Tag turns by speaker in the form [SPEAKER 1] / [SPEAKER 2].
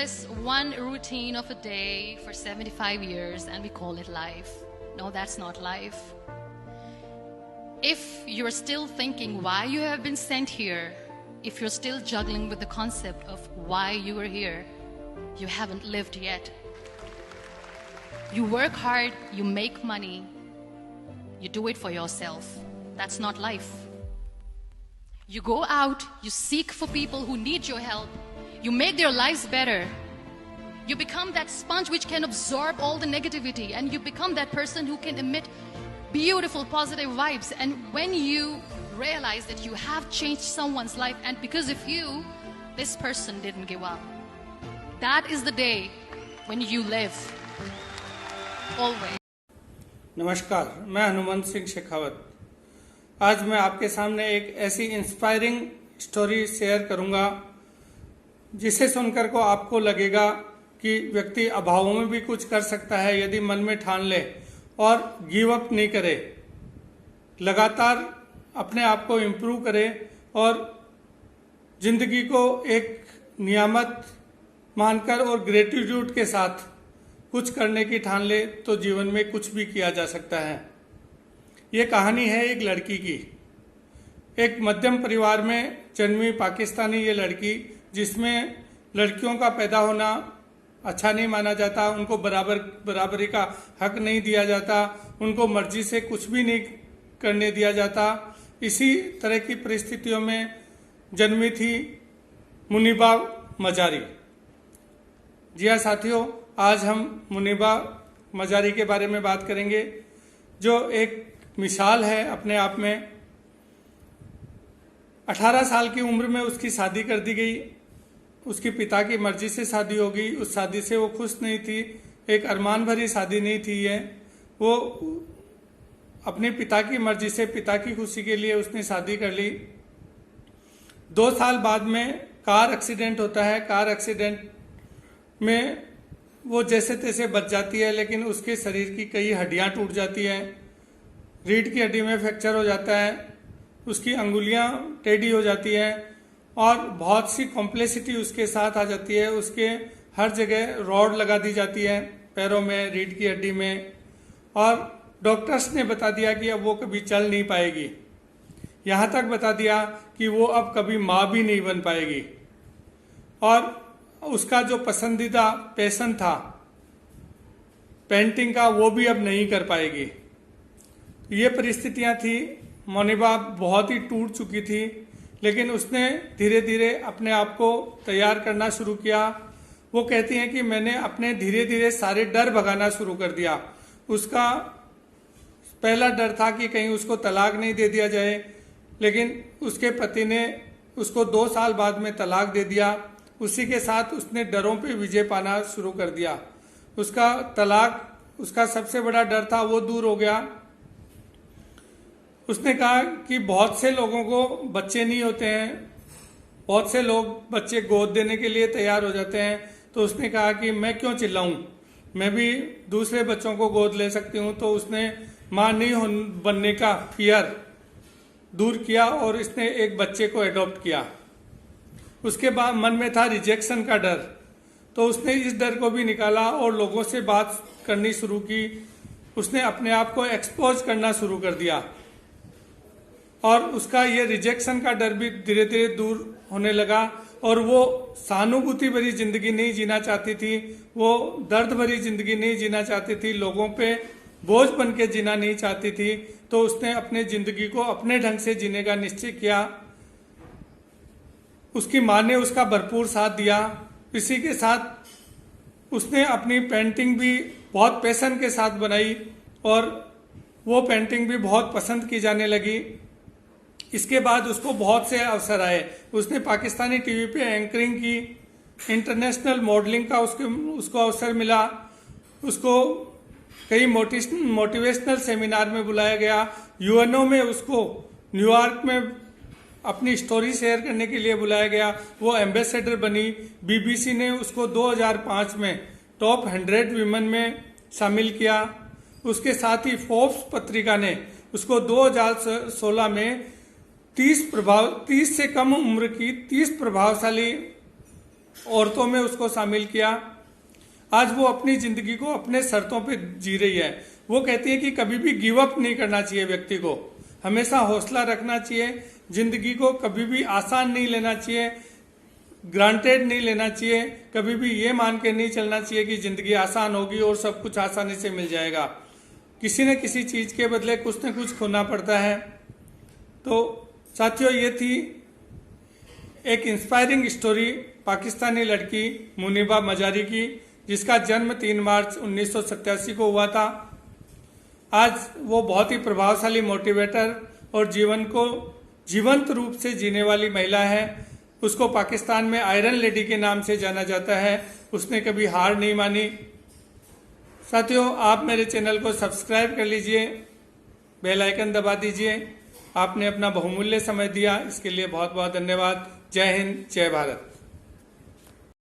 [SPEAKER 1] This one routine of a day for 75 years and we call it life. No, that's not life. If you're still thinking why you have been sent here, if you're still juggling with the concept of why you are here, you haven't lived yet. You work hard, you make money, you do it for yourself. That's not life. You go out, you seek for people who need your help, you make their lives better. You become that sponge which can absorb all the negativity, and you become that person who can emit beautiful positive vibes. And when you realize that you have changed someone's life and because of you, this person didn't give up, that is the day when you live. Always.
[SPEAKER 2] नमस्कार, मैं हनुमंत सिंह शेखावत। आज मैं आपके सामने एक ऐसी inspiring story share करूंगा जिसे सुनकर को आपको लगेगा कि व्यक्ति अभावों में भी कुछ कर सकता है यदि मन में ठान ले और गिव अप नहीं करे, लगातार अपने आप को इम्प्रूव करे और जिंदगी को एक नियामत मानकर और ग्रेटिट्यूड के साथ कुछ करने की ठान ले तो जीवन में कुछ भी किया जा सकता है। ये कहानी है एक लड़की की। एक मध्यम परिवार में जन्मी पाकिस्तानी ये लड़की, जिसमें लड़कियों का पैदा होना अच्छा नहीं माना जाता, उनको बराबरी का हक नहीं दिया जाता, उनको मर्जी से कुछ भी नहीं करने दिया जाता। इसी तरह की परिस्थितियों में जन्मी थी मुनीबा मजारी। जी हाँ साथियों, आज हम मुनीबा मजारी के बारे में बात करेंगे, जो एक मिसाल है अपने आप में। 18 साल की उम्र में उसकी शादी कर दी गई। उसके पिता की मर्जी से शादी हो गई। उस शादी से वो खुश नहीं थी, एक अरमान भरी शादी नहीं थी ये। वो अपने पिता की मर्जी से, पिता की खुशी के लिए उसने शादी कर ली। 2 साल बाद में कार एक्सीडेंट होता है। कार एक्सीडेंट में वो जैसे तैसे बच जाती है, लेकिन उसके शरीर की कई हड्डियां टूट जाती हैं। रीढ़ की हड्डी में फ्रैक्चर हो जाता है, उसकी अंगुलियां टेढ़ी हो जाती हैं और बहुत सी कॉम्प्लेक्सिटी उसके साथ आ जाती है। उसके हर जगह रॉड लगा दी जाती है, पैरों में, रीढ़ की हड्डी में, और डॉक्टर्स ने बता दिया कि अब वो कभी चल नहीं पाएगी। यहाँ तक बता दिया कि वो अब कभी माँ भी नहीं बन पाएगी और उसका जो पसंदीदा पैशन था पेंटिंग का, वो भी अब नहीं कर पाएगी। ये परिस्थितियां थी। मुनीबा बहुत ही टूट चुकी थी, लेकिन उसने धीरे धीरे अपने आप को तैयार करना शुरू किया। वो कहती हैं कि मैंने अपने धीरे धीरे सारे डर भगाना शुरू कर दिया। उसका पहला डर था कि कहीं उसको तलाक नहीं दे दिया जाए, लेकिन उसके पति ने उसको 2 साल बाद में तलाक दे दिया। उसी के साथ उसने डरों पे विजय पाना शुरू कर दिया। उसका तलाक, उसका सबसे बड़ा डर था, वो दूर हो गया। उसने कहा कि बहुत से लोगों को बच्चे नहीं होते हैं, बहुत से लोग बच्चे गोद देने के लिए तैयार हो जाते हैं। तो उसने कहा कि मैं क्यों चिल्लाऊं, मैं भी दूसरे बच्चों को गोद ले सकती हूं। तो उसने मां नहीं बनने का फियर दूर किया और इसने एक बच्चे को एडॉप्ट किया। उसके बाद मन में था रिजेक्शन का डर, तो उसने इस डर को भी निकाला और लोगों से बात करनी शुरू की। उसने अपने आप को एक्सपोज करना शुरू कर दिया और उसका ये रिजेक्शन का डर भी धीरे धीरे दूर होने लगा। और वो सहानुभूति भरी जिंदगी नहीं जीना चाहती थी, वो दर्द भरी जिंदगी नहीं जीना चाहती थी, लोगों पे बोझ बन के जीना नहीं चाहती थी। तो उसने अपने जिंदगी को अपने ढंग से जीने का निश्चय किया। उसकी माँ ने उसका भरपूर साथ दिया। इसी के साथ उसने अपनी पेंटिंग भी बहुत पैशन के साथ बनाई और वो पेंटिंग भी बहुत पसंद की जाने लगी। इसके बाद उसको बहुत से अवसर आए। उसने पाकिस्तानी टीवी पे एंकरिंग की, इंटरनेशनल मॉडलिंग का उसको अवसर मिला। उसको कई मोटिवेशनल सेमिनार में बुलाया गया। यूएनओ में उसको न्यूयॉर्क में अपनी स्टोरी शेयर करने के लिए बुलाया गया। वो एम्बेसडर बनी। बीबीसी ने उसको 2005 में टॉप 100 विमेन में शामिल किया। उसके साथ ही फोर्ब्स पत्रिका ने उसको 2016 में 30 से कम उम्र की 30 प्रभावशाली औरतों में उसको शामिल किया। आज वो अपनी जिंदगी को अपने शर्तों पे जी रही है। वो कहती है कि कभी भी गिव अप नहीं करना चाहिए व्यक्ति को, हमेशा हौसला रखना चाहिए। जिंदगी को कभी भी आसान नहीं लेना चाहिए, ग्रांटेड नहीं लेना चाहिए। कभी भी ये मान के नहीं चलना चाहिए कि जिंदगी आसान होगी और सब कुछ आसानी से मिल जाएगा। किसी न किसी चीज के बदले कुछ न कुछ खोना पड़ता है। तो साथियों, ये थी एक इंस्पायरिंग स्टोरी पाकिस्तानी लड़की मुनीबा मजारी की, जिसका जन्म 3 मार्च 1987 को हुआ था। आज वो बहुत ही प्रभावशाली मोटिवेटर और जीवन को जीवंत रूप से जीने वाली महिला है। उसको पाकिस्तान में आयरन लेडी के नाम से जाना जाता है। उसने कभी हार नहीं मानी। साथियों, आप मेरे चैनल को सब्सक्राइब कर लीजिए, बेल आइकन दबा दीजिए। आपने अपना बहुमूल्य समय दिया, इसके लिए बहुत बहुत धन्यवाद। जय हिंद, जय भारत।